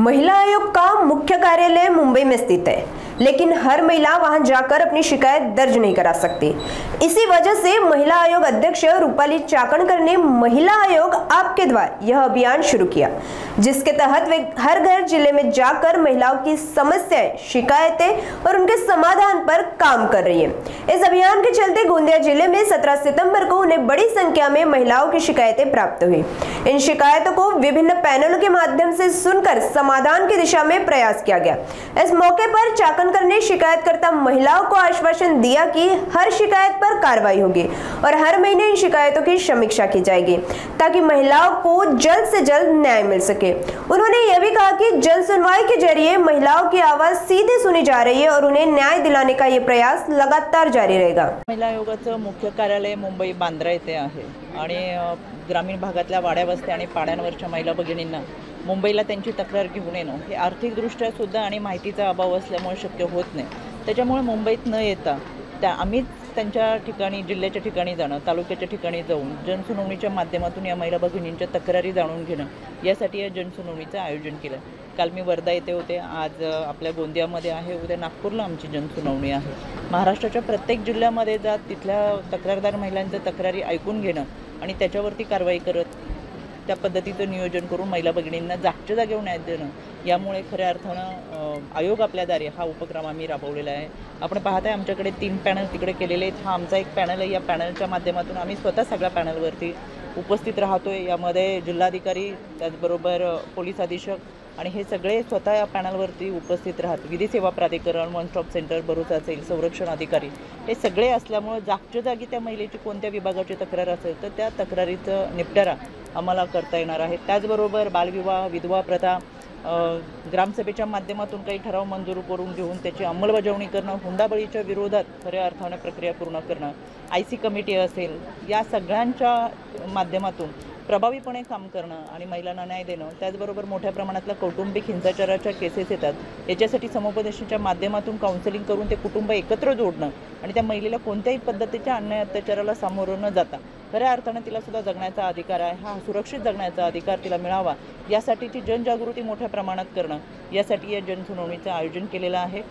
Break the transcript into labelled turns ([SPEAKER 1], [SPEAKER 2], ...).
[SPEAKER 1] महिला आयोग का मुख्य कार्यालय मुंबई में स्थित है, लेकिन हर महिला वहां जाकर अपनी शिकायत दर्ज नहीं करा सकती। इसी वजह से महिला आयोग अध्यक्ष रूपाली चाकणकर ने महिला आयोग आपके द्वार यह अभियान शुरू किया, जिसके तहत वे हर घर जिले में जाकर महिलाओं की समस्याएं, शिकायतें और उनके समाधान पर काम कर रही है। इस अभियान के चलते गोंदिया जिले में 17 सितंबर को उन्हें बड़ी संख्या में महिलाओं की शिकायतें प्राप्त हुई। इन शिकायतों को विभिन्न पैनलों के माध्यम से सुनकर समाधान की दिशा में प्रयास किया गया। इस मौके पर चाकणकर ने शिकायतकर्ता महिलाओं को आश्वासन दिया कि हर शिकायत पर कार्रवाई होगी और हर महीने इन शिकायतों की समीक्षा की जाएगी, ताकि महिलाओं को जल्द से जल्द न्याय मिल सके। उन्होंने यह भी कहा कि जन सुनवाई के जरिए महिलाओं की आवाज सीधे सुनी जा रही है और उन्हें न्याय दिलाने का यह प्रयास लगातार जारी रहेगा।
[SPEAKER 2] महिला आयोगाचं मुख्य कार्यालय मुंबई बांद्रा येथे आहे आणि ग्रामीण भागातल्या वाड्या वस्त्या आणि पाड्यांवरच्या महिला भगिनींना मुंबईला त्यांची तक्रार घेऊन येणं हे आर्थिकदृष्ट्या सुद्धा आणि माहितीचा अभाव असल्यामुळे शक्य होत नाही। त्याच्यामुळे मुंबईत न येता आम्ही त्यांच्या ठिकाणी, जिल्ह्याच्या ठिकाणी जाणं, तालुक्याच्या ठिकाणी जाऊन जनसुनावणीच्या माध्यमातून या महिला भगिनींच्या तक्रारी जाणून घेणं यासाठी या जनसुनावणीचं आयोजन केलं। काल मी वर्धा येथे होते, आज आपल्या गोंदियामध्ये आहे, उद्या नागपूरला आमची जनसुनावणी आहे। महाराष्ट्राच्या प्रत्येक जिल्ह्यामध्ये जात तिथल्या तक्रारदार महिलांच्या तक्रारी ऐकून घेणं आणि त्याच्यावरती कारवाई करत त्या पद्धतीचं नियोजन करून महिला भगिनींना जागच्या जागेवर न्याय देणं, यामुळे खऱ्या अर्थानं आयोग आपल्या दारी हा उपक्रम आम्ही राबवलेला आहे। आपण पाहताय आमच्याकडे 3 पॅनल तिकडे केलेले आहेत। हा आमचा एक पॅनल आहे। या पॅनलच्या माध्यमातून आम्ही स्वतः सगळ्या पॅनलवरती उपस्थित राहतोय। यामध्ये जिल्हाधिकारी, त्याचबरोबर पोलीस अधीक्षक आणि हे सगळे स्वतः या पॅनलवरती उपस्थित राहतात। विधी सेवा प्राधिकरण, वन स्टॉप सेंटर भरूच असेल, संरक्षण अधिकारी, हे सगळे असल्यामुळे जागच्या जागी त्या महिलेची कोणत्या विभागाची तक्रार असेल तर त्या तक्रारीचं निपटारा आम्हाला करता येणार आहे। त्याचबरोबर बालविवाह, विधवा प्रथा, ग्रामसभेच्या माध्यमातून काही ठराव मंजूर करून घेऊन त्याची अंमलबजावणी करणं, हुंडाबळीच्या विरोधात खऱ्या अर्थाने प्रक्रिया पूर्ण करणं, IC कमिटी असेल, या सगळ्यांच्या माध्यमातून प्रभावीपणे काम करणं आणि महिलांना न्याय देणं। त्याचबरोबर मोठ्या प्रमाणातल्या कौटुंबिक हिंसाचाराच्या केसेस येतात, याच्यासाठी समुपदेशनाच्या माध्यमातून काउन्सिलिंग करून ते कुटुंब एकत्र जोडणं आणि त्या महिलेला कोणत्याही पद्धतीच्या अन्याय अत्याचाराला सामोरं न जाता खऱ्या अर्थाने तिला सुद्धा जगण्याचा अधिकार आहे, हा सुरक्षित जगण्याचा अधिकार तिला मिळावा, यासाठीची जनजागृती मोठ्या प्रमाणात करणं, यासाठी या जनसुनावणीचं आयोजन केलेलं आहे।